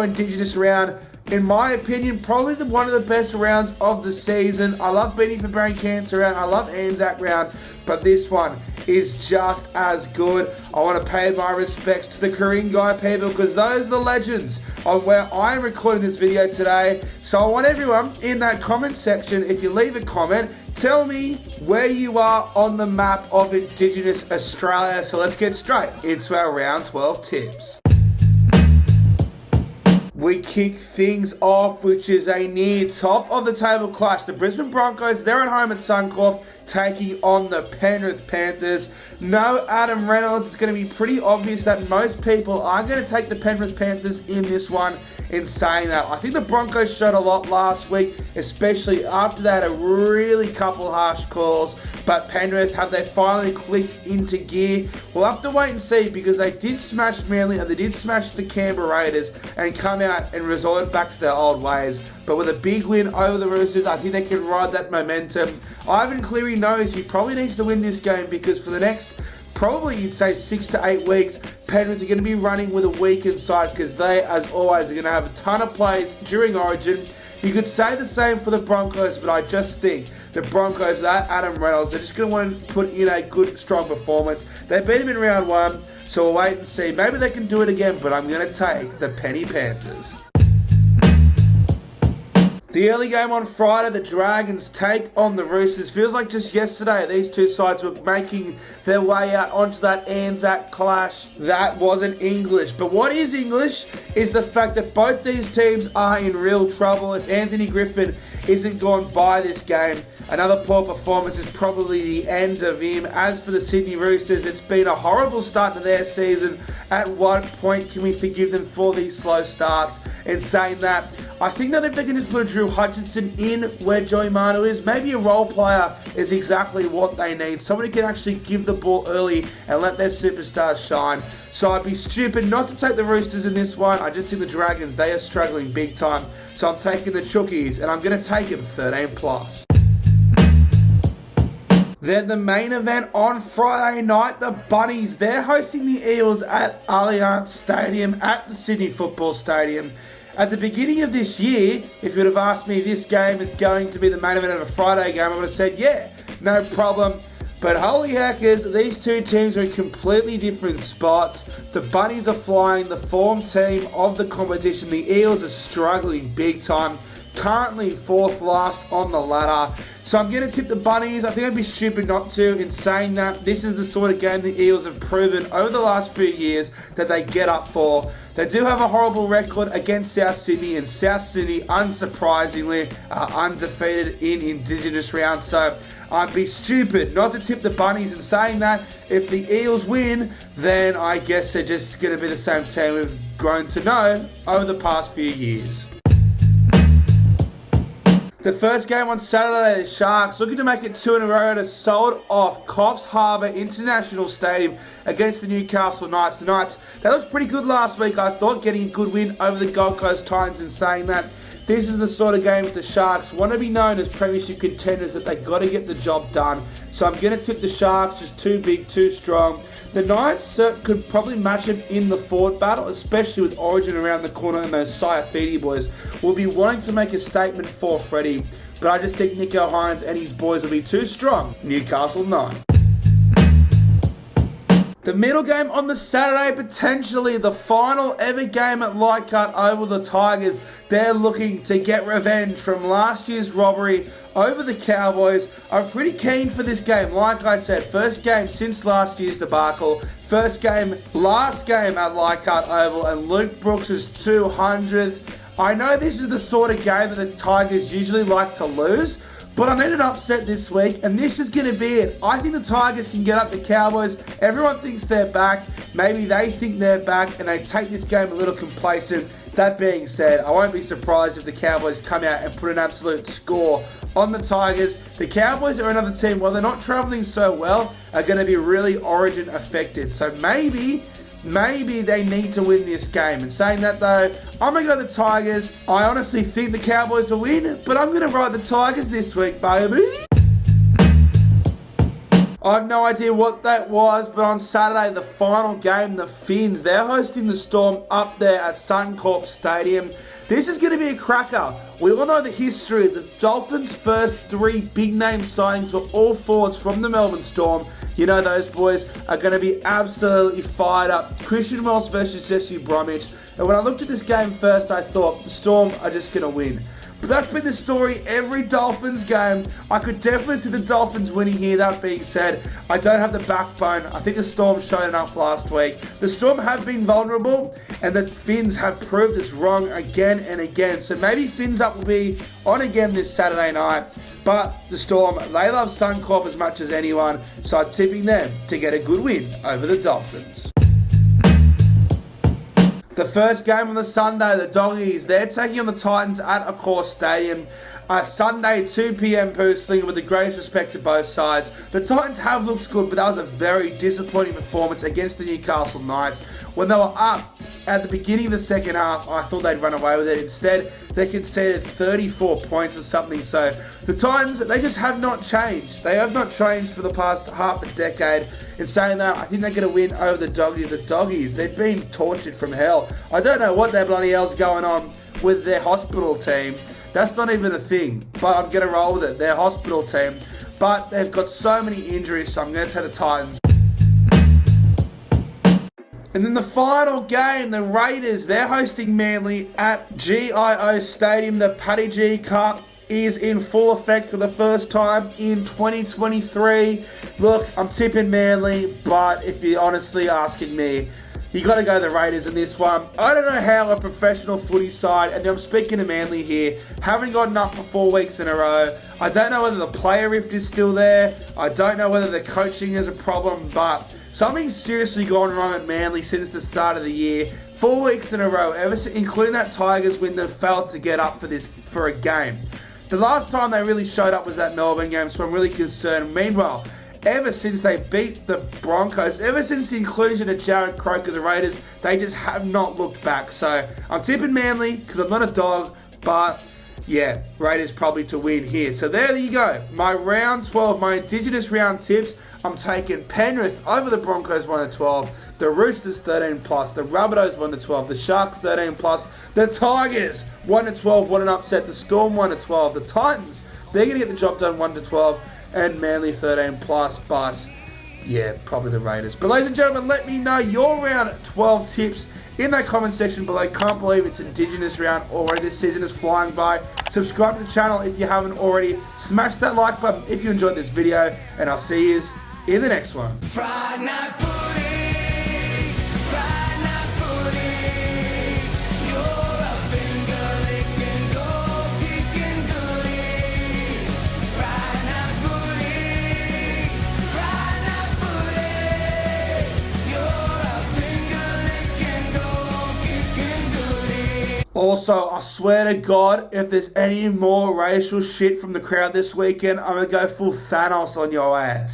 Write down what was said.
Indigenous round. In my opinion, probably one of the best rounds of the season. I love Beating for Brain Cancer round. I love Anzac round. But this one is just as good. I want to pay my respects to the Ku-ring-gai people because those are the legends on where I'm recording this video today. So I want everyone in that comment section, if you leave a comment, tell me where you are on the map of Indigenous Australia. So let's get straight into our round 12 tips. We kick things off, which is a near top of the table clash. The Brisbane Broncos, they're at home at Suncorp, taking on the Penrith Panthers. No Adam Reynolds. It's going to be pretty obvious that most people are going to take the Penrith Panthers in this one. In saying that, I think the Broncos showed a lot last week, especially after they had a really couple harsh calls. But Penrith, have they finally clicked into gear? We'll have to wait and see, because they did smash Manly and they did smash the Canberra Raiders and come out and resorted back to their old ways. But with a big win over the Roosters, I think they can ride that momentum. Ivan Cleary knows he probably needs to win this game, because for the next, probably you'd say 6 to 8 weeks, Penrith are going to be running with a weakened side, because they, as always, are going to have a ton of plays during Origin. You could say the same for the Broncos, but I just think the Broncos, without Adam Reynolds, they're just going to want to put in a good, strong performance. They beat him in round 1, so we'll wait and see. Maybe they can do it again, but I'm going to take the Penny Panthers. The early game on Friday, the Dragons take on the Roosters. Feels like just yesterday these two sides were making their way out onto that Anzac clash. That wasn't English. But what is English is the fact that both these teams are in real trouble. If Anthony Griffin isn't gone by this game, another poor performance is probably the end of him. As for the Sydney Roosters, it's been a horrible start to their season. At what point can we forgive them for these slow starts? In saying that, I think that if they can just put a Drew Hutchinson in where Joey Manu is, maybe a role player is exactly what they need. Someone who can actually give the ball early and let their superstars shine. So I'd be stupid not to take the Roosters in this one. I just think the Dragons, they are struggling big time. So I'm taking the Chookies, and I'm going to take them 13+. Then the main event on Friday night, the Bunnies, they're hosting the Eels at Allianz Stadium at the Sydney Football Stadium. At the beginning of this year, if you would have asked me this game is going to be the main event of a Friday game, I would have said, yeah, no problem. But holy heckers, these two teams are in completely different spots. The Bunnies are flying, the form team of the competition. The Eels are struggling big time. Currently 4th last on the ladder. So I'm going to tip the Bunnies. I think I'd be stupid not to. In saying that, this is the sort of game the Eels have proven over the last few years that they get up for. They do have a horrible record against South Sydney, and South Sydney, unsurprisingly, are undefeated in Indigenous round. So I'd be stupid not to tip the Bunnies. In saying that, if the Eels win, then I guess they're just going to be the same team we've grown to know over the past few years. The first game on Saturday, the Sharks looking to make it 2 in a row to sold off Coffs Harbour International Stadium against the Newcastle Knights. The Knights, they looked pretty good last week, I thought, getting a good win over the Gold Coast Titans. In saying that, this is the sort of game the Sharks want to be known as premiership contenders, that they got to get the job done. So I'm going to tip the Sharks, just too big, too strong. The Knights could probably match them in the forward battle, especially with Origin around the corner, and those Saifidi boys will be wanting to make a statement for Freddie. But I just think Nico Hines and his boys will be too strong. Newcastle 9. The middle game on the Saturday, potentially the final ever game at Leichhardt Oval. The Tigers, they're looking to get revenge from last year's robbery over the Cowboys. I'm pretty keen for this game. Like I said, first game since last year's debacle. Last game at Leichhardt Oval, and Luke Brooks' 200th. I know this is the sort of game that the Tigers usually like to lose, but I need an upset this week, and this is going to be it. I think the Tigers can get up the Cowboys. Everyone thinks they're back. Maybe they think they're back, and they take this game a little complacent. That being said, I won't be surprised if the Cowboys come out and put an absolute score on the Tigers. The Cowboys are another team, while they're not travelling so well, are going to be really Origin affected. So maybe they need to win this game. And saying that though, I'm going to go the Tigers. I honestly think the Cowboys will win, but I'm going to ride the Tigers this week, baby. I have no idea what that was, but on Saturday, the final game, the Finns, they're hosting the Storm up there at Suncorp Stadium. This is going to be a cracker. We all know the history. The Dolphins' first 3 big-name signings were all forwards from the Melbourne Storm. You know those boys are going to be absolutely fired up. Christian Wells versus Jesse Bromwich. And when I looked at this game first, I thought the Storm are just going to win. But that's been the story every Dolphins game. I could definitely see the Dolphins winning here. That being said, I don't have the backbone. I think the Storm showed enough last week. The Storm have been vulnerable, and the Finns have proved us wrong again and again. So maybe Finns Up will be on again this Saturday night. But the Storm, they love Suncorp as much as anyone. So I'm tipping them to get a good win over the Dolphins. The first game on the Sunday, the Doggies, they're taking on the Titans at Accor Stadium. Sunday, 2 p.m. personally, with the greatest respect to both sides. The Titans have looked good, but that was a very disappointing performance against the Newcastle Knights. When they were up at the beginning of the second half, I thought they'd run away with it. Instead, they conceded 34 points or something. So the Titans, they just have not changed. They have not changed for the past half a decade. In saying that, I think they're going to win over the Doggies. The Doggies, they've been tortured from hell. I don't know what their bloody hell's going on with their hospital team. That's not even a thing, but I'm going to roll with it. Their hospital team. But they've got so many injuries, so I'm going to take the Titans. And then the final game, the Raiders, they're hosting Manly at GIO Stadium. The Paddy G Cup is in full effect for the first time in 2023. Look, I'm tipping Manly, but if you're honestly asking me, you got to go the Raiders in this one. I don't know how a professional footy side, and I'm speaking to Manly here, haven't gotten up for 4 weeks in a row. I don't know whether the player rift is still there. I don't know whether the coaching is a problem, but something's seriously gone wrong at Manly since the start of the year. 4 weeks in a row, including that Tigers win, they've failed to get up for a game. The last time they really showed up was that Melbourne game, so I'm really concerned. Meanwhile, ever since they beat the Broncos, ever since the inclusion of Jared Croker, the Raiders, they just have not looked back. So I'm tipping Manly because I'm not a dog, but yeah, Raiders probably to win here. So there you go. My round 12, my Indigenous round tips. I'm taking Penrith over the Broncos 1-12, the Roosters 13+, the Rabbitohs 1-12, the Sharks 13+, the Tigers 1-12, what an upset, the Storm 1-12, the Titans, they're going to get the job done 1-12, and Manly 13+, but yeah, probably the Raiders. But ladies and gentlemen, let me know your round 12 tips in that comment section below. Can't believe it's Indigenous round already. This season is flying by. Subscribe to the channel if you haven't already. Smash that like button if you enjoyed this video, and I'll see you in the next one. Friday night footy, Friday night footy. You're a finger licking, goal kicking goodie. Friday night footy, Friday night footy. You're a finger licking, goal kicking goodie. Also, I swear to God, if there's any more racial shit from the crowd this weekend, I'm going to go full Thanos on your ass.